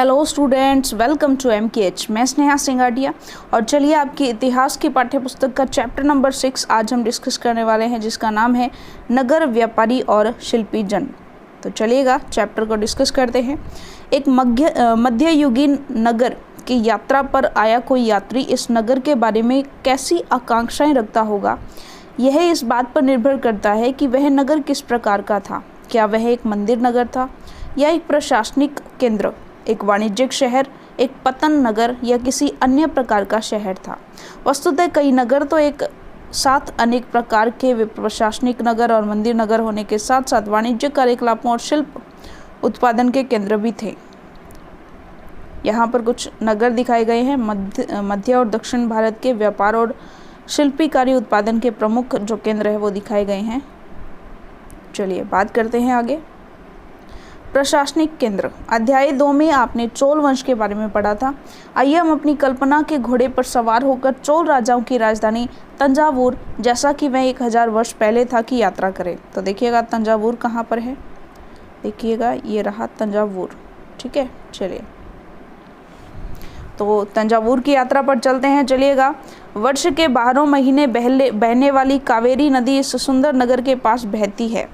Hello students, welcome to MKH। मैं स्नेहा सिंगाटिया और चलिए आपकी इतिहास की पाठ्यपुस्तक का चैप्टर नंबर 6 आज हम डिस्कस करने वाले हैं, जिसका नाम है नगर व्यापारी और शिल्पी जन। तो चलिएगा चैप्टर को डिस्कस करते हैं। एक मध्ययुगीन नगर की यात्रा पर आया कोई यात्री इस नगर के बारे में कैसी आकांक्षाएं रखता होगा, यह इस बात पर निर्भर करता है कि वह नगर किस प्रकार का था। क्या वह एक मंदिर नगर था या एक प्रशासनिक केंद्र, एक वाणिज्यिक शहर, एक पतन नगर या किसी अन्य प्रकार का शहर था। वस्तुतः कई नगर तो एक साथ अनेक प्रकार के प्रशासनिक नगर और मंदिर नगर होने के साथ साथ वाणिज्यिक कार्यकलापों और शिल्प उत्पादन के केंद्र भी थे। यहाँ पर कुछ नगर दिखाए गए हैं। मध्य और दक्षिण भारत के व्यापार और शिल्पी कार्य उत्पादन के प्रमुख जो केंद्र है वो दिखाए गए हैं। चलिए बात करते हैं आगे। प्रशासनिक केंद्र। अध्याय 2 में आपने चोल वंश के बारे में पढ़ा था। आइए हम अपनी कल्पना के घोड़े पर सवार होकर चोल राजाओं की राजधानी तंजावुर, जैसा कि वह 1000 वर्ष पहले था, की यात्रा करें। तो देखिएगा तंजावुर कहाँ पर है, देखिएगा ये रहा तंजावुर। ठीक है, चलिए तो तंजावुर की यात्रा पर चलते हैं। चलिएगा। वर्ष के 12 महीने बहने वाली कावेरी नदी इस सुंदर नगर के पास बहती है।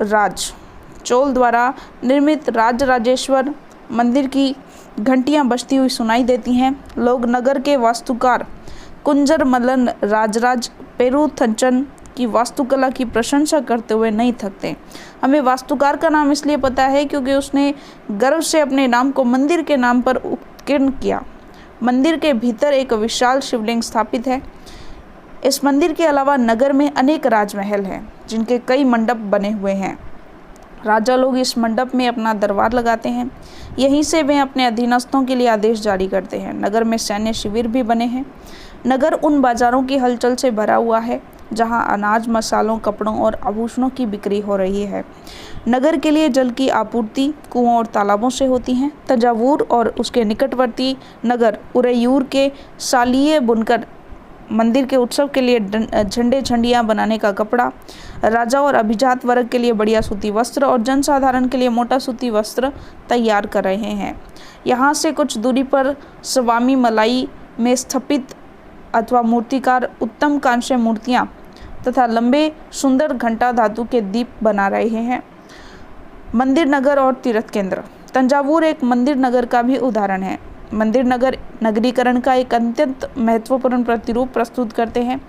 राज चोल द्वारा निर्मित राजराजेश्वर मंदिर की घंटियां बजती हुई सुनाई देती हैं। लोग नगर के वास्तुकार कुंजर मल्लन राजराज पेरुथंचन की वास्तुकला की प्रशंसा करते हुए नहीं थकते। हमें वास्तुकार का नाम इसलिए पता है क्योंकि उसने गर्व से अपने नाम को मंदिर के नाम पर उत्कीर्ण किया। मंदिर के भीतर एक विशाल शिवलिंग स्थापित है। इस मंदिर के अलावा नगर में अनेक राजमहल हैं, जिनके कई मंडप बने हुए हैं। राजा लोग इस मंडप में अपना दरबार लगाते हैं। यहीं से वे अपने अधीनस्थों के लिए आदेश जारी करते हैं। नगर में सैन्य शिविर भी बने हैं। नगर उन बाजारों की हलचल से भरा हुआ है जहां अनाज, मसालों, कपड़ों और आभूषणों की बिक्री हो रही है। नगर के लिए जल की आपूर्ति कुओं और तालाबों से होती है। तंजावुर और उसके निकटवर्ती नगर उरैयूर के सालिये बुनकर मंदिर के उत्सव के लिए झंडे झंडियाँ बनाने का कपड़ा, राजा और अभिजात वर्ग के लिए बढ़िया सूती वस्त्र और जनसाधारण के लिए मोटा सूती वस्त्र तैयार कर रहे हैं। यहाँ से कुछ दूरी पर स्वामी मलाई में स्थापित अथवा मूर्तिकार उत्तम कांस्य मूर्तियाँ तथा लंबे सुंदर घंटा धातु के दीप बना रहे हैं। मंदिर नगर और तीर्थ केंद्र। तंजावुर एक मंदिर नगर का भी उदाहरण है। मंदिर नगर नगरीकरण का एक अत्यंत महत्वपूर्ण प्रतिरूप प्रस्तुत करते हैं।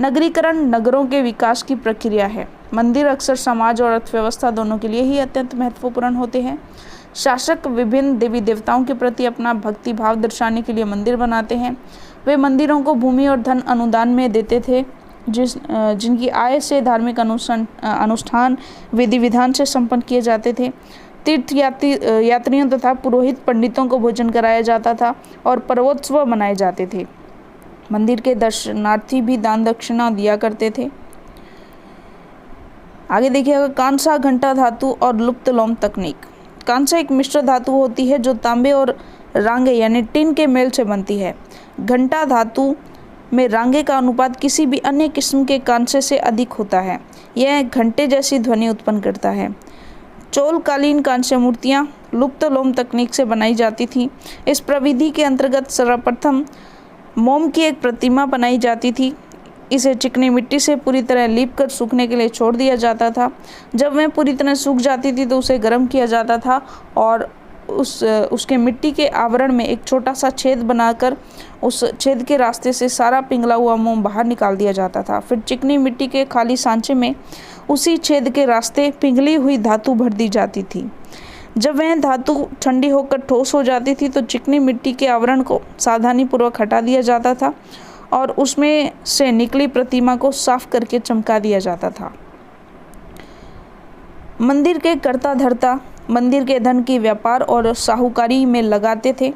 नगरीकरण नगरों के विकास की प्रक्रिया है। मंदिर अक्सर समाज और अर्थव्यवस्था दोनों के लिए ही अत्यंत महत्वपूर्ण होते हैं। शासक विभिन्न देवी देवताओं के प्रति अपना भक्ति भाव दर्शाने के लिए मंदिर बनाते हैं। वे मंदिरों को भूमि और धन अनुदान में देते थे, जिनकी आय से धार्मिक अनुष्ठान विधि विधान से संपन्न किए जाते थे। तीर्थ यात्रियों तथा पुरोहित पंडितों को भोजन कराया जाता था और पर्वोत्सव मनाए जाते थे। मंदिर के दर्शनार्थी भी दान दक्षिणा दिया करते थे। आगे देखिएगा कांसा, घंटा धातु और लुप्त लोम तकनीक। कांसा एक मिश्र धातु होती है जो तांबे और रांगे यानी टिन के मेल से बनती है। घंटा धातु में रांगे का अनुपात किसी भी अन्य किस्म के कांसे से अधिक होता है। यह घंटे जैसी ध्वनि उत्पन्न करता है। चोलकालीन कांस्य मूर्तियाँ लुप्त लोम तकनीक से बनाई जाती थीं। इस प्रविधि के अंतर्गत सर्वप्रथम मोम की एक प्रतिमा बनाई जाती थी। इसे चिकनी मिट्टी से पूरी तरह लीप कर सूखने के लिए छोड़ दिया जाता था। जब वह पूरी तरह सूख जाती थी तो उसे गर्म किया जाता था और उसके मिट्टी के आवरण में एक छोटा सा छेद बनाकर उस छेद के रास्ते से सारा पिघला हुआ मोम बाहर निकाल दिया जाता था। फिर चिकनी मिट्टी के खाली सांचे में उसी छेद के रास्ते पिघली हुई धातु भर दी जाती थी। जब वह धातु ठंडी होकर ठोस हो जाती थी तो चिकनी मिट्टी के आवरण को सावधानीपूर्वक हटा दिया जाता था और उसमें से निकली प्रतिमा को साफ करके चमका दिया जाता था। मंदिर के कर्ता धर्ता मंदिर के धन की व्यापार और साहूकारी में लगाते थे।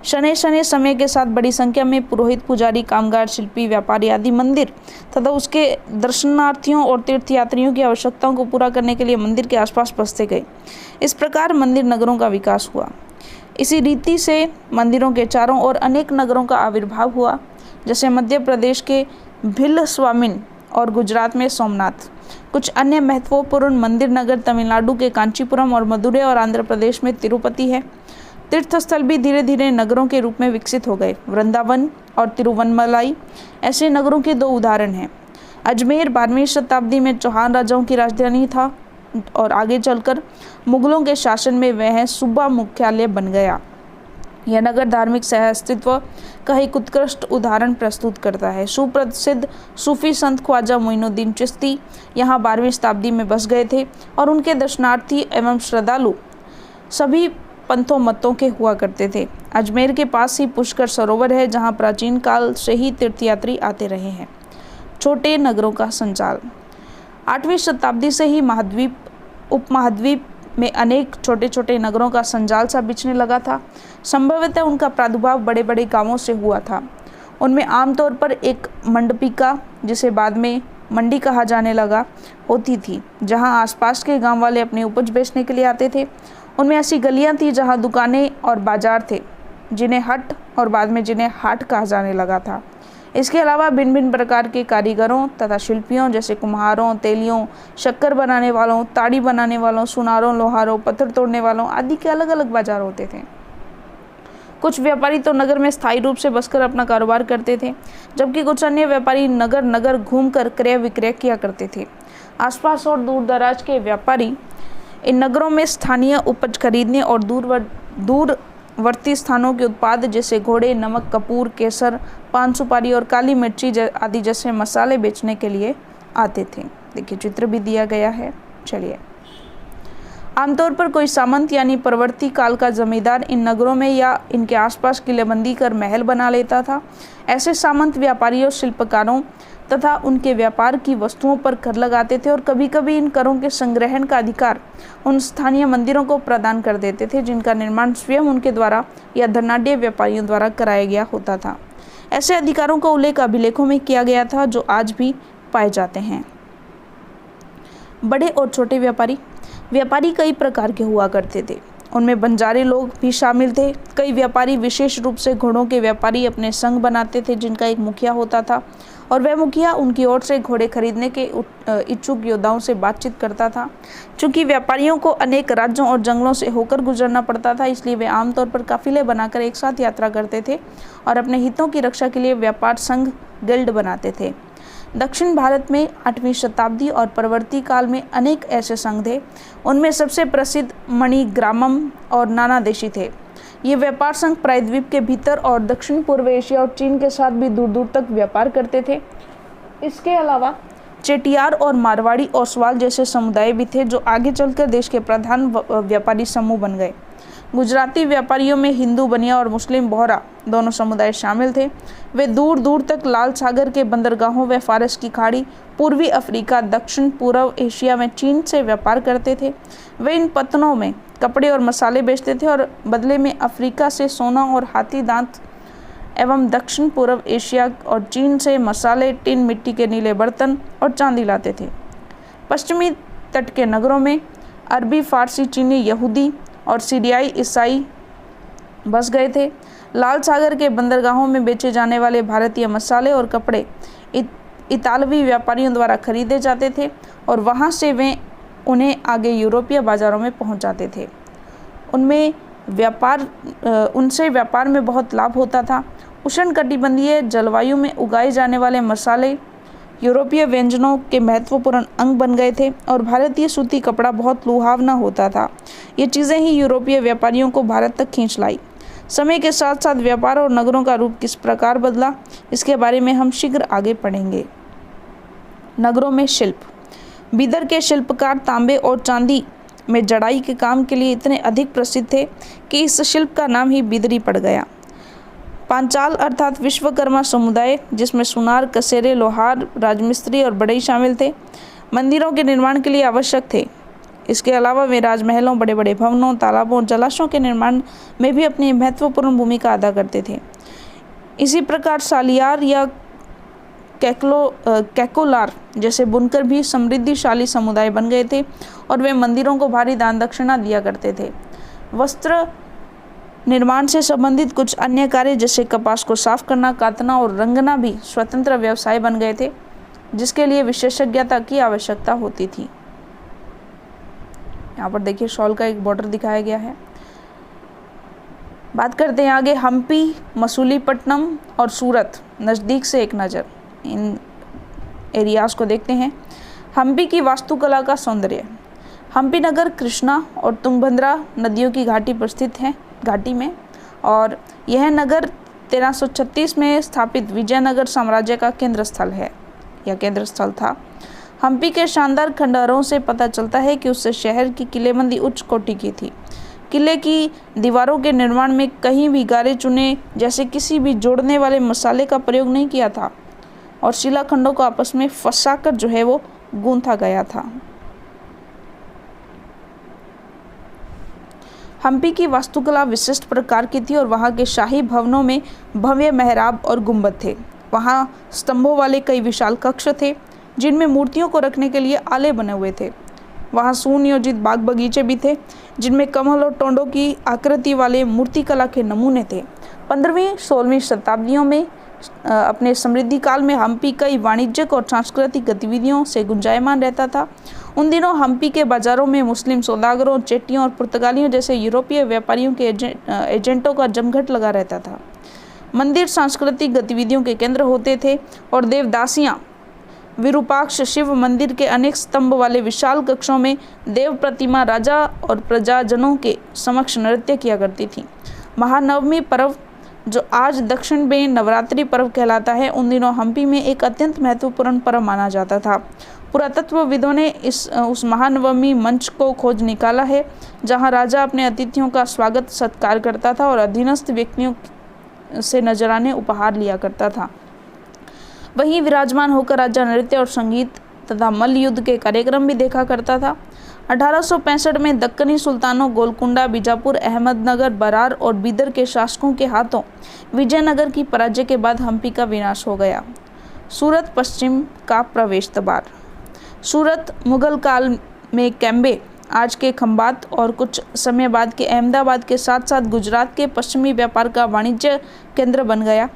शनै शनै समय के साथ बड़ी संख्या में पुरोहित, पुजारी, कामगार, शिल्पी, व्यापारी आदि मंदिर तथा उसके दर्शनार्थियों और तीर्थयात्रियों की आवश्यकताओं को पूरा करने के लिए मंदिर के आसपास बसते गए। इस प्रकार मंदिर नगरों का विकास हुआ। इसी रीति से मंदिरों के चारों ओर अनेक नगरों का आविर्भाव हुआ, जैसे मध्य प्रदेश के भिल्ल स्वामिन और गुजरात में सोमनाथ। कुछ अन्य महत्वपूर्ण मंदिर नगर तमिलनाडु के कांचीपुरम और मदुरै और आंध्र प्रदेश में तिरुपति है। तीर्थस्थल भी धीरे धीरे नगरों के रूप में विकसित हो गए। वृंदावन और तिरुवन्नमलाई ऐसे नगरों के 2 उदाहरण हैं। अजमेर 12वीं शताब्दी में चौहान राजाओं की राजधानी था और आगे चलकर मुगलों के शासन में वह सूबा मुख्यालय बन गया। यह नगर धार्मिक सह अस्तित्व का एक उत्कृष्ट उदाहरण प्रस्तुत करता है। सुप्रसिद्ध सूफी संत ख्वाजा मोइनुद्दीन चिश्ती यहाँ 12वीं शताब्दी में बस गए थे और उनके दर्शनार्थी एवं श्रद्धालु सभी पंथों मतों के हुआ करते थे। अजमेर के पास ही पुष्कर सरोवर है जहाँ प्राचीन काल से ही तीर्थयात्री आते रहे हैं। छोटे नगरों का संचार 8वीं शताब्दी से ही उपमहाद्वीप में अनेक छोटे छोटे नगरों का संजाल सा बिछने लगा था। संभवतः उनका प्रादुर्भाव बड़े बड़े गांवों से हुआ था। उनमें आमतौर पर एक मंडपिका, जिसे बाद में मंडी कहा जाने लगा, होती थी, जहां आसपास के गांव वाले अपनी उपज बेचने के लिए आते थे। उनमें ऐसी गलियां थी जहां दुकानें और बाजार थे, जिन्हें हट और बाद में जिन्हें हाट कहा जाने लगा था। इसके अलावा भिन्न भिन्न प्रकार के कारीगरों तथा शिल्पियों जैसे कुम्हारों, तेलियों, शक्कर बनाने वालों, ताड़ी बनाने वालों, सुनारों, लोहारों, पत्थर तोड़ने वालों आदि के अलग अलग बाजार होते थे। कुछ व्यापारी तो नगर में स्थायी रूप से बसकर अपना कारोबार करते थे, जबकि कुछ अन्य व्यापारी नगर नगर घूमकर क्रय विक्रय किया करते थे। आसपास और दूर दराज के व्यापारी इन नगरों में स्थानीय उपज खरीदने और दूरवर्ती स्थानों के उत्पाद जैसे घोड़े, नमक, कपूर, केसर, पान सुपारी और काली मिर्ची आदि जैसे मसाले बेचने के लिए आते थे। देखिए चित्र भी दिया गया है। चलिए, आमतौर पर कोई सामंत यानी परवर्ती काल का जमींदार इन नगरों में या इनके आसपास किलेबंदी कर महल बना लेता था। ऐसे सामंत व्यापारियों, शिल्पकारों तथा उनके व्यापार की वस्तुओं पर कर लगाते थे और कभी कभी इन करों के संग्रहण का अधिकार उन स्थानीय मंदिरों को प्रदान कर देते थे, जिनका निर्माण स्वयं उनके द्वारा या धनाढ्य व्यापारियों द्वारा कराया गया होता था। ऐसे अधिकारों का उल्लेख अभिलेखों में किया गया था, जो आज भी पाए जाते हैं। बड़े और छोटे व्यापारी कई प्रकार के हुआ करते थे। उनमें बंजारे लोग भी शामिल थे। कई व्यापारी, विशेष रूप से घोड़ों के व्यापारी, अपने संघ बनाते थे, जिनका एक मुखिया होता था और वह मुखिया उनकी ओर से घोड़े खरीदने के इच्छुक योद्धाओं से बातचीत करता था। चूंकि व्यापारियों को अनेक राज्यों और जंगलों से होकर गुजरना पड़ता था, इसलिए वे आमतौर पर काफिले बनाकर एक साथ यात्रा करते थे और अपने हितों की रक्षा के लिए व्यापार संघ गिल्ड बनाते थे। दक्षिण भारत में 8वीं शताब्दी और परवर्ती काल में अनेक ऐसे संघ थे। उनमें सबसे प्रसिद्ध मणिग्रामम और नानादेशी थे। ये व्यापार संघ प्रायद्वीप के भीतर और दक्षिण पूर्व एशिया और चीन के साथ भी दूर दूर तक व्यापार करते थे। इसके अलावा चेटियार और मारवाड़ी ओसवाल जैसे समुदाय भी थे, जो आगे चलकर देश के प्रधान व्यापारी समूह बन गए। गुजराती व्यापारियों में हिंदू बनिया और मुस्लिम बोहरा दोनों समुदाय शामिल थे। वे दूर दूर तक लाल सागर के बंदरगाहों व फारस की खाड़ी, पूर्वी अफ्रीका, दक्षिण पूर्व एशिया में चीन से व्यापार करते थे। वे इन पत्तनों में कपड़े और मसाले बेचते थे और बदले में अफ्रीका से सोना और हाथी दांत एवं दक्षिण पूर्व एशिया और चीन से मसाले, टिन, मिट्टी के नीले बर्तन और चांदी लाते थे। पश्चिमी तट के नगरों में अरबी, फारसी, चीनी, यहूदी और सीरियाई ईसाई बस गए थे। लाल सागर के बंदरगाहों में बेचे जाने वाले भारतीय मसाले और कपड़े इतालवी व्यापारियों द्वारा खरीदे जाते थे और वहां से वे उन्हें आगे यूरोपीय बाजारों में पहुंचाते थे। उनसे व्यापार में बहुत लाभ होता था। उष्णकटिबंधीय जलवायु में उगाए जाने वाले मसाले यूरोपीय व्यंजनों के महत्वपूर्ण अंग बन गए थे और भारतीय सूती कपड़ा बहुत लुभावना होता था। ये चीज़ें ही यूरोपीय व्यापारियों को भारत तक खींच लाई। समय के साथ साथ व्यापार और नगरों का रूप किस प्रकार बदला, इसके बारे में हम शीघ्र आगे पढ़ेंगे। नगरों में शिल्प। बीदर के शिल्पकार तांबे और चांदी में जड़ाई के काम के लिए इतने अधिक प्रसिद्ध थे कि इस शिल्प का नाम ही बीदरी पड़ गया। पांचाल अर्थात विश्वकर्मा समुदाय, जिसमें सुनार, कसेरे, लोहार, राजमिस्त्री और बढ़ई शामिल थे, मंदिरों के निर्माण के लिए आवश्यक थे। इसके अलावा वे राजमहलों, बड़े बड़े भवनों, तालाबों, जलाशयों के निर्माण में भी अपनी महत्वपूर्ण भूमिका अदा करते थे। इसी प्रकार सालियार या कैकोलार जैसे बुनकर भी समृद्धिशाली समुदाय बन गए थे और वे मंदिरों को भारी दान दक्षिणा दिया करते थे। वस्त्र निर्माण से संबंधित कुछ अन्य कार्य जैसे कपास को साफ करना, कातना और रंगना भी स्वतंत्र व्यवसाय बन गए थे। जिसके लिए विशेषज्ञता की आवश्यकता होती थी। यहाँ पर देखिए शॉल का एक बॉर्डर दिखाया गया है। बात करते हैं आगे हम्पी, मसूलीपट्टनम और सूरत, नज़दीक से एक नज़र इन एरियाज़ को देखते हैं। हम्पी की वास्तुकला का सौंदर्य। हम्पी नगर कृष्णा और तुंगभद्रा नदियों की घाटी पर स्थित है, घाटी में, और यह नगर 1336 में स्थापित विजयनगर साम्राज्य का केंद्र स्थल है या केंद्र स्थल था। हम्पी के शानदार खंडहरों से पता चलता है कि उस शहर की किलेबंदी उच्च कोटि की थी। किले की दीवारों के निर्माण में कहीं भी गारे चूने जैसे किसी भी जोड़ने वाले मसाले का प्रयोग नहीं किया था और शिलाखंडों को आपस में फंसाकर जो है वो गूंथा गया था। हम्पी की वास्तुकला विशिष्ट प्रकार की थी और वहाँ के शाही भवनों में भव्य मेहराब और गुंबद थे। वहाँ स्तंभों वाले कई विशाल कक्ष थे जिनमें मूर्तियों को रखने के लिए आले बने हुए थे। वहाँ सुनियोजित बाग बगीचे भी थे जिनमें कमल और टोंडों की आकृति वाले मूर्तिकला के नमूने थे। 15वीं-16वीं शताब्दियों में अपने समृद्धि काल में हम्पी कई वाणिज्यिक और सांस्कृतिक गतिविधियों से गुंजायमान रहता था। उन दिनों हम्पी के बाजारों में मुस्लिम सौदागरों, चेट्टियों और पुर्तगालियों जैसे यूरोपीय व्यापारियों के एजेंटों का जमघट लगा रहता था। मंदिर सांस्कृतिक गतिविधियों के केंद्र होते थे और देवदासियाँ विरूपाक्ष शिव मंदिर के अनेक स्तंभ वाले विशाल कक्षों में देव प्रतिमा राजा और प्रजाजनों के समक्ष नृत्य किया करती थी। महानवमी पर्व, जो आज दक्षिण में नवरात्रि पर्व कहलाता है, उन दिनों हम्पी में एक अत्यंत महत्वपूर्ण पर्व माना जाता था। पुरातत्वविदों ने उस महानवमी मंच को खोज निकाला है जहां राजा अपने अतिथियों का स्वागत सत्कार करता था और अधीनस्थ व्यक्तियों से नजराने उपहार लिया करता था। वहीं विराजमान होकर राजा नृत्य और संगीत तथा मल्ल युद्ध के कार्यक्रम भी देखा करता था। 1865 में दक्कनी सुल्तानों गोलकुंडा, बीजापुर, अहमदनगर, बरार और बीदर के शासकों के हाथों विजयनगर की पराजय के बाद हम्पी का विनाश हो गया। सूरत पश्चिम का प्रवेश द्वार। सूरत मुगल काल में कैम्बे, आज के खंबात और कुछ समय बाद के अहमदाबाद के साथ साथ गुजरात के पश्चिमी व्यापार का वाणिज्य केंद्र बन गया।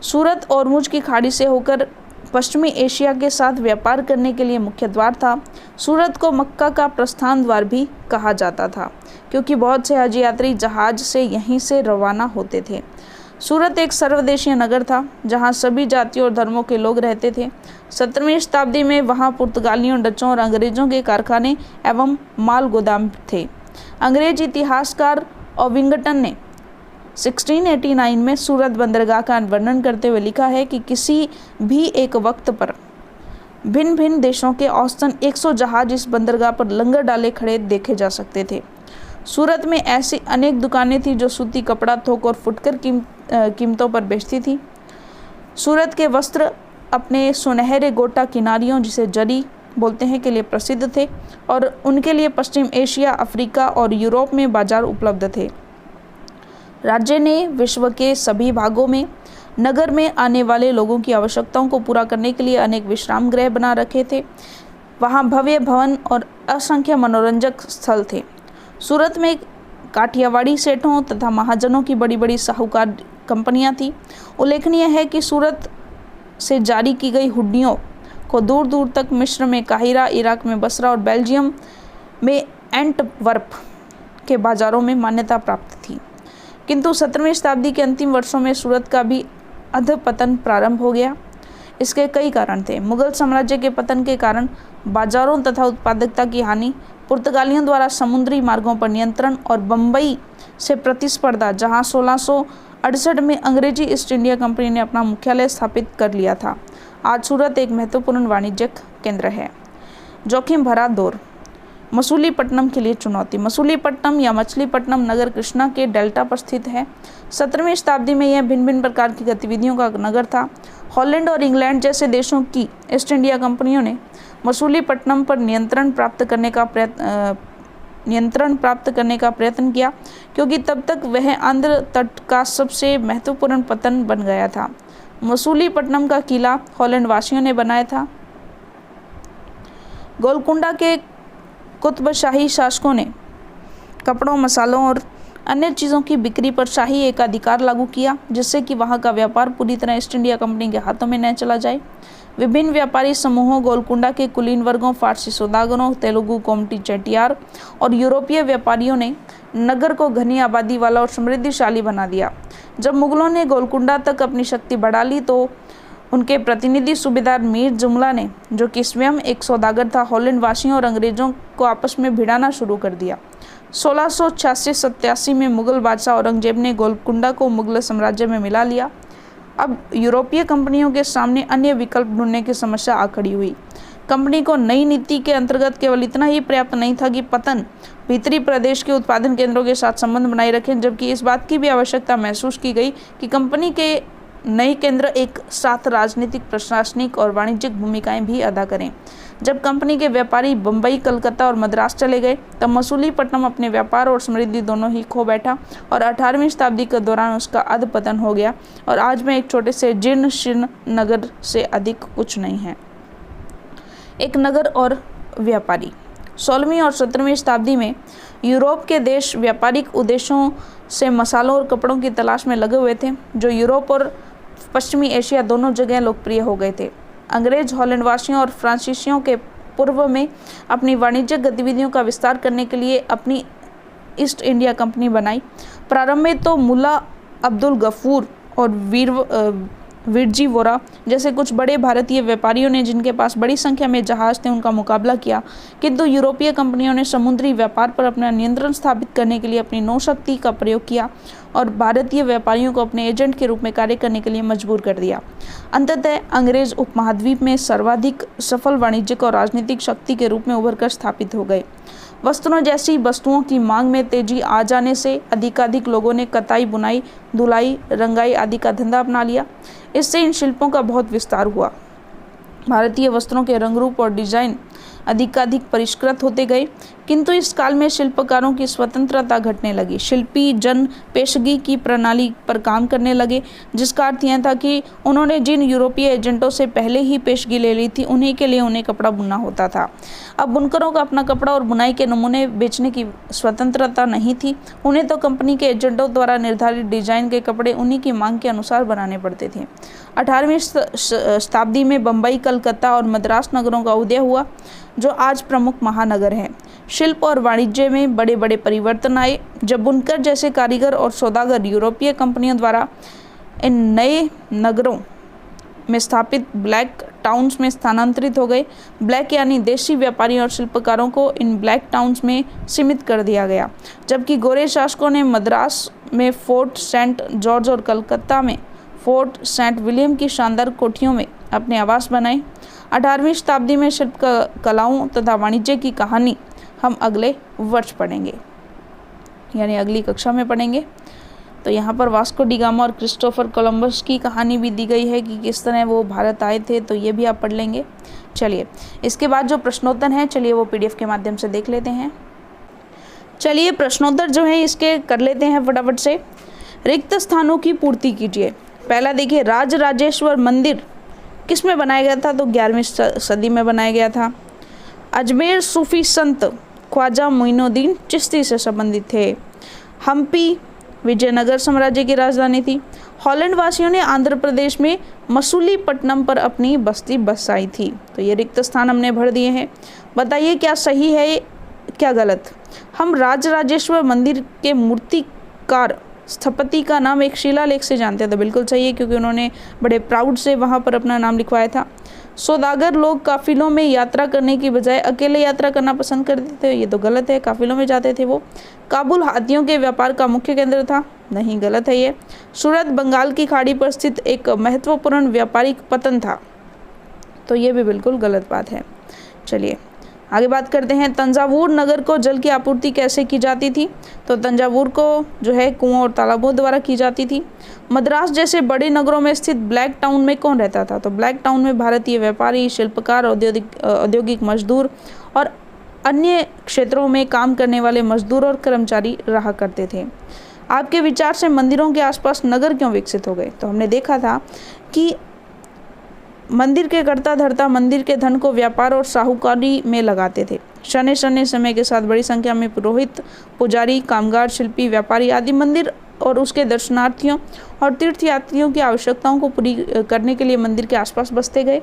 सूरत और मुझ की खाड़ी से होकर पश्चिमी एशिया के साथ व्यापार करने के लिए मुख्य द्वार था। सूरत को मक्का का प्रस्थान द्वार भी कहा जाता था क्योंकि बहुत से हज यात्री जहाज से यहीं से रवाना होते थे। सूरत एक सर्वदेशीय नगर था जहां सभी जातियों और धर्मों के लोग रहते थे। 17वीं शताब्दी में वहां पुर्तगालियों, डचों और अंग्रेजों के कारखाने एवं माल गोदाम थे। अंग्रेज इतिहासकार ओविंगटन ने 1689 में सूरत बंदरगाह का वर्णन करते हुए लिखा है कि किसी भी एक वक्त पर भिन्न भिन्न देशों के औसतन 100 जहाज इस बंदरगाह पर लंगर डाले खड़े देखे जा सकते थे। सूरत में ऐसी अनेक दुकानें थीं जो सूती कपड़ा, थोक और फुटकर कीमतों पर बेचती थी। सूरत के वस्त्र अपने सुनहरे गोटा किनारियों, जिसे जरी बोलते हैं, के लिए प्रसिद्ध थे और उनके लिए पश्चिम एशिया, अफ्रीका और यूरोप में बाजार उपलब्ध थे। राज्य ने विश्व के सभी भागों में नगर में आने वाले लोगों की आवश्यकताओं को पूरा करने के लिए अनेक विश्राम गृह बना रखे थे। वहाँ भव्य भवन और असंख्य मनोरंजक स्थल थे। सूरत में काठियावाड़ी सेठों तथा महाजनों की बड़ी बड़ी साहूकार कंपनियां थीं। उल्लेखनीय है कि सूरत से जारी की गई हुंडियों को दूर दूर तक मिस्र में काहिरा, इराक में बसरा और बेल्जियम में एंटवर्प के बाजारों में मान्यता प्राप्त थी। किंतु 17वीं शताब्दी के अंतिम वर्षों में सूरत का भी अधपतन प्रारंभ हो गया। इसके कई कारण थे। मुगल साम्राज्य के पतन के कारण बाजारों तथा उत्पादकता की हानि, पुर्तगालियों द्वारा समुद्री मार्गों पर नियंत्रण और बम्बई से प्रतिस्पर्धा, जहां 1668 में अंग्रेजी ईस्ट इंडिया कंपनी ने अपना मुख्यालय स्थापित कर लिया था। आज सूरत एक महत्वपूर्ण वाणिज्यिक केंद्र है। जोखिम भरा दौर। मसूलीपट्टनम के लिए चुनौती। मसूलीपट्टनम या मछलीपट्टनम नगर कृष्णा के डेल्टा पर स्थित है। 17वीं शताब्दी में यह भिन्न भिन्न प्रकार की गतिविधियों का नगर था। हॉलैंड और इंग्लैंड जैसे देशों की ईस्ट इंडिया कंपनियों ने मसूलीपट्टनम पर नियंत्रण प्राप्त करने का प्रयत्न किया क्योंकि तब तक वह आंध्र तट का सबसे महत्वपूर्ण पतन बन गया था। मसूलीपट्टनम का किला हॉलैंड वासियों ने बनाया था। गोलकुंडा के कुतुबशाही शासकों ने कपड़ों, मसालों और अन्य चीज़ों की बिक्री पर शाही एकाधिकार लागू किया जिससे कि वहाँ का व्यापार पूरी तरह ईस्ट इंडिया कंपनी के हाथों में न चला जाए। विभिन्न व्यापारी समूहों, गोलकुंडा के कुलीन वर्गों, फारसी सौदागरों, तेलुगु कोमटी चेटियार और यूरोपीय व्यापारियों ने नगर को घनी आबादी वाला और समृद्धिशाली बना दिया। जब मुगलों ने गोलकुंडा तक अपनी शक्ति बढ़ा ली तो उनके प्रतिनिधि सूबेदार मीर जुमला ने, जो कि स्वयं एक सौदागर था, हॉलैंड वासियों और अंग्रेजों को आपस में भिड़ाना शुरू कर दिया। 1686-87 में मुगल बादशाह औरंगजेब ने गोलकुंडा को मुगल साम्राज्य में मिला लिया। अब यूरोपीय कंपनियों के सामने अन्य विकल्प ढूंढने की समस्या आ खड़ी हुई। कंपनी को नई नीति के अंतर्गत केवल इतना ही पर्याप्त नहीं था कि पतन भीतरी प्रदेश के उत्पादन केंद्रों के साथ संबंध बनाए रखें, जबकि इस बात की भी आवश्यकता महसूस की गई कि कंपनी के नए केंद्र एक साथ राजनीतिक, प्रशासनिक और वाणिज्यिक भूमिकाएं भी अदा करें। जब कंपनी के व्यापारी बम्बई, कलकत्ता और मद्रास चले गए तब मसूलीपट्टनम अपने व्यापार और समृद्धि दोनों ही खो बैठा और 18वीं शताब्दी के दौरान उसका अधपतन हो गया और आज में एक छोटे से जीर्ण शीर्ण नगर से अधिक कुछ नहीं है। एक नगर और व्यापारी। 16वीं और 17वीं शताब्दी में यूरोप के देश व्यापारिक उद्देश्यों से मसालों और कपड़ों की तलाश में लगे हुए थे, जो यूरोप और पश्चिमी एशिया दोनों जगह लोकप्रिय हो गए थे। अंग्रेज हॉलैंड वासियों और फ्रांसीसियों के पूर्व में अपनी वाणिज्यिक गतिविधियों का विस्तार करने के लिए अपनी ईस्ट इंडिया कंपनी बनाई। प्रारंभ में तो मुल्ला अब्दुल गफूर और विरजी वोरा जैसे कुछ बड़े भारतीय व्यापारियों ने, जिनके पास बड़ी संख्या में जहाज थे, उनका मुकाबला किया, किंतु यूरोपीय कंपनियों ने समुद्री व्यापार पर अपना नियंत्रण स्थापित करने के लिए अपनी नौशक्ति का प्रयोग किया और भारतीय व्यापारियों को अपने एजेंट के रूप में कार्य करने के लिए मजबूर कर दिया। अंततः अंग्रेज उपमहाद्वीप में सर्वाधिक सफल वाणिज्यिक और राजनीतिक शक्ति के रूप में उभरकर स्थापित हो गए। वस्त्रों जैसी वस्तुओं की मांग में तेजी आ जाने से अधिकाधिक लोगों ने कताई, बुनाई, धुलाई, रंगाई आदि का धंधा अपना लिया। इससे इन शिल्पों का बहुत विस्तार हुआ। भारतीय वस्त्रों के रंग रूप और डिजाइन अधिकाधिक परिष्कृत होते गए, किंतु इस काल में शिल्पकारों की स्वतंत्रता घटने लगी। शिल्पी जन पेशगी की प्रणाली पर काम करने लगे, जिसका अर्थ यह था कि उन्होंने जिन यूरोपीय एजेंटों से पहले ही पेशगी ले ली थी, उन्हीं के लिए उन्हें कपड़ा बुनना होता था। अब बुनकरों को अपना कपड़ा और बुनाई के नमूने बेचने की स्वतंत्रता नहीं थी। उन्हें तो कंपनी के एजेंटों द्वारा निर्धारित डिजाइन के कपड़े उन्हीं की मांग के अनुसार बनाने पड़ते थे। 18वीं शताब्दी में बम्बई, कलकत्ता और मद्रास नगरों का उदय हुआ, जो आज प्रमुख महानगर हैं। शिल्प और वाणिज्य में बड़े बड़े परिवर्तन आए। जब बुनकर जैसे कारीगर और सौदागर यूरोपीय कंपनियों द्वारा इन नए नगरों में स्थापित ब्लैक टाउन्स में स्थानांतरित हो गए। ब्लैक यानी देशी व्यापारियों और शिल्पकारों को इन ब्लैक टाउन्स में सीमित कर दिया गया, जबकि गोरे शासकों ने मद्रास में फोर्ट सेंट जॉर्ज और कलकत्ता में फोर्ट सेंट विलियम की शानदार कोठियों में अपने आवास बनाए। 18वीं शताब्दी में शिल्प कलाओं तथा वाणिज्य की कहानी हम अगले वर्ष पढ़ेंगे, यानी अगली कक्षा में पढ़ेंगे। तो यहाँ पर वास्को डी गामा और क्रिस्टोफर कोलंबस की कहानी भी दी गई है कि किस तरह वो भारत आए थे, तो ये भी आप पढ़ लेंगे। चलिए, इसके बाद जो प्रश्नोत्तर हैं, चलिए वो पीडीएफ के माध्यम से देख लेते हैं। चलिए प्रश्नोत्तर जो है इसके कर लेते हैं फटाफट से। रिक्त स्थानों की पूर्ति कीजिए। पहला देखिए, राजराजेश्वर मंदिर किस में बनाया गया था? तो 11वीं सदी में बनाया गया था। अजमेर सूफी संत ख्वाजा मोइनुद्दीन चिश्ती से संबंधित थे। हम्पी विजयनगर साम्राज्य की राजधानी थी। हॉलैंड वासियों ने आंध्र प्रदेश में मसूलीपट्टनम पर अपनी बस्ती बसाई थी। तो ये रिक्त स्थान हमने भर दिए हैं। बताइए क्या सही है क्या गलत। हम राजराजेश्वर मंदिर के मूर्तिकार स्थपति का नाम एक शिलालेख से जानते हैं, तो बिल्कुल सही है, क्योंकि उन्होंने बड़े प्राउड से वहाँ पर अपना नाम लिखवाया था। सौदागर लोग काफिलों में यात्रा करने की बजाय अकेले यात्रा करना पसंद करते थे, ये तो गलत है, काफिलों में जाते थे वो। काबुल हाथियों के व्यापार का मुख्य केंद्र था, नहीं, गलत है ये। सूरत बंगाल की खाड़ी पर स्थित एक महत्वपूर्ण व्यापारिक पतन था, तो ये भी बिल्कुल गलत बात है। चलिए आगे बात करते हैं। तंजावुर नगर को जल की आपूर्ति कैसे की जाती थी? तो तंजावुर को जो है कुओं और तालाबों द्वारा की जाती थी। मद्रास जैसे बड़े नगरों में स्थित ब्लैक टाउन में कौन रहता था? तो ब्लैक टाउन में भारतीय व्यापारी, शिल्पकार, औद्योगिक मजदूर और अन्य क्षेत्रों में काम करने वाले मजदूर और कर्मचारी रहा करते थे। आपके विचार से मंदिरों के आसपास नगर क्यों विकसित हो गए? तो हमने देखा था कि मंदिर के कर्ता धर्ता मंदिर के धन को व्यापार और साहूकारी में लगाते थे। शने शने समय के साथ बड़ी संख्या में पुरोहित, पुजारी, कामगार, शिल्पी, व्यापारी आदि मंदिर और उसके दर्शनार्थियों और तीर्थयात्रियों की आवश्यकताओं को पूरी करने के लिए मंदिर के आसपास बसते गए।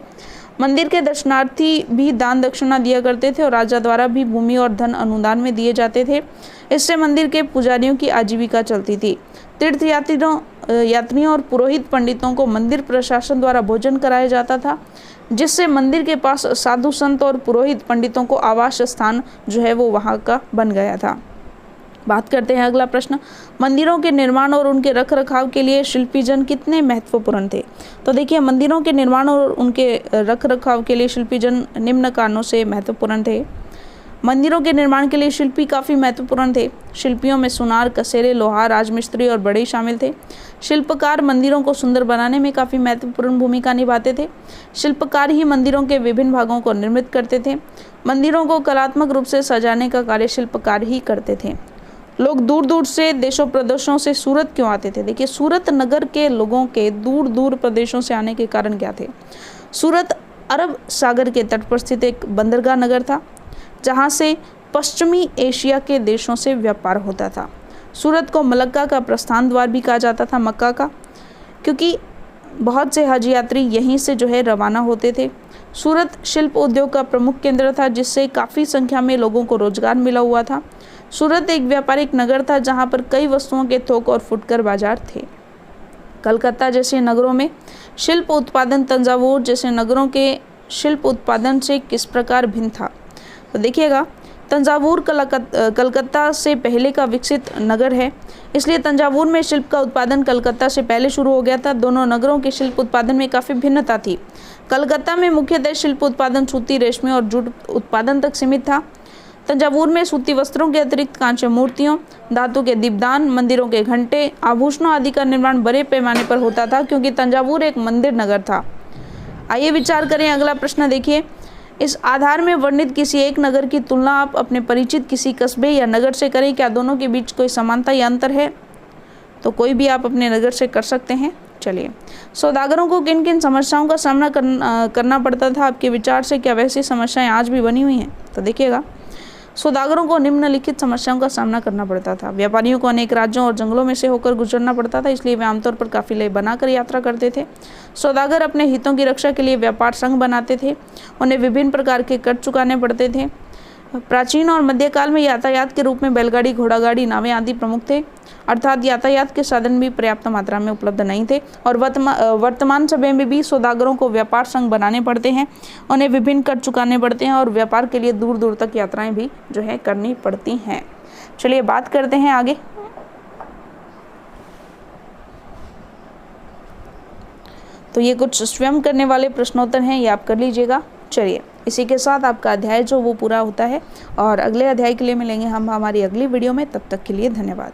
मंदिर के दर्शनार्थी भी दान दक्षिणा दिया करते थे और राजा द्वारा भी भूमि और धन अनुदान में दिए जाते थे। इससे मंदिर के पुजारियों की आजीविका चलती थी। तीर्थ यात्रियों और पुरोहित पंडितों को मंदिर प्रशासन द्वारा भोजन कराया जाता था, जिससे मंदिर के पास साधु संत और पुरोहित पंडितों को आवास स्थान जो है वो वहाँ का बन गया था। बात करते हैं अगला प्रश्न, मंदिरों के निर्माण और उनके रख रखाव के लिए शिल्पीजन कितने महत्वपूर्ण थे। तो देखिए, मंदिरों के निर्माण और उनके रख रखाव के लिए शिल्पीजन निम्न कारणों से महत्वपूर्ण थे। मंदिरों के निर्माण के लिए शिल्पी काफ़ी महत्वपूर्ण थे। शिल्पियों में सुनार, कसेरे, लोहार, राजमिस्त्री और बढ़ई शामिल थे। शिल्पकार मंदिरों को सुंदर बनाने में काफ़ी महत्वपूर्ण भूमिका निभाते थे। शिल्पकार ही मंदिरों के विभिन्न भागों को निर्मित करते थे। मंदिरों को कलात्मक रूप से सजाने का कार्य शिल्पकार ही करते थे। लोग दूर दूर से देशों प्रदेशों से सूरत क्यों आते थे। देखिए, सूरत नगर के लोगों के दूर दूर प्रदेशों से आने के कारण क्या थे। सूरत अरब सागर के तट पर स्थित एक बंदरगाह नगर था, जहाँ से पश्चिमी एशिया के देशों से व्यापार होता था। सूरत को मलक्का का प्रस्थान द्वार भी कहा जाता था, मक्का का, क्योंकि बहुत से हज यात्री यहीं से जो है रवाना होते थे। सूरत शिल्प उद्योग का प्रमुख केंद्र था, जिससे काफ़ी संख्या में लोगों को रोजगार मिला हुआ था। सूरत एक व्यापारिक नगर था, जहाँ पर कई वस्तुओं के थोक और फुटकर बाजार थे। कलकत्ता जैसे नगरों में शिल्प उत्पादन तंजावुर जैसे नगरों के शिल्प उत्पादन से किस प्रकार भिन्न था। तो देखिएगा, तंजावुर कलकत्ता से पहले का विकसित नगर है, इसलिए तंजावुर में शिल्प का उत्पादन कलकत्ता से पहले शुरू हो गया था। दोनों नगरों के शिल्प उत्पादन में काफ़ी भिन्नता थी। कलकत्ता में मुख्यतः शिल्प उत्पादन सूती, रेशमी और जूट उत्पादन तक सीमित था। तंजावुर में सूती वस्त्रों के अतिरिक्त कांस्य मूर्तियों, धातु के दीपदान, मंदिरों के घंटे, आभूषणों आदि का निर्माण बड़े पैमाने पर होता था, क्योंकि तंजावुर एक मंदिर नगर था। आइए विचार करें। अगला प्रश्न देखिए, इस आधार में वर्णित किसी एक नगर की तुलना आप अपने परिचित किसी कस्बे या नगर से करें। क्या दोनों के बीच कोई समानता या अंतर है। तो कोई भी आप अपने नगर से कर सकते हैं। चलिए, सौदागरों को किन किन समस्याओं का सामना करना पड़ता था आपके विचार से। क्या वैसी समस्याएं आज भी बनी हुई हैं। तो देखिएगा, सौदागरों को निम्नलिखित समस्याओं का सामना करना पड़ता था। व्यापारियों को अनेक राज्यों और जंगलों में से होकर गुजरना पड़ता था, इसलिए वे आमतौर पर काफिले बनाकर यात्रा करते थे। सौदागर अपने हितों की रक्षा के लिए व्यापार संघ बनाते थे। उन्हें विभिन्न प्रकार के कर चुकाने पड़ते थे। प्राचीन और मध्यकाल में यातायात के रूप में बैलगाड़ी, घोड़ागाड़ी, नावें आदि प्रमुख थे, अर्थात यातायात के साधन भी पर्याप्त मात्रा में उपलब्ध नहीं थे। और वर्तमान समय में भी सौदागरों को व्यापार संघ बनाने पड़ते हैं, उन्हें विभिन्न कर चुकाने पड़ते हैं और व्यापार के लिए दूर दूर तक यात्राएं भी जो है करनी पड़ती हैं। चलिए बात करते हैं आगे। तो ये कुछ स्वयं करने वाले प्रश्नोत्तर हैं, ये आप कर लीजिएगा। चलिए, इसी के साथ आपका अध्याय जो वो पूरा होता है और अगले अध्याय के लिए मिलेंगे हम हमारी अगली वीडियो में। तब तक के लिए धन्यवाद।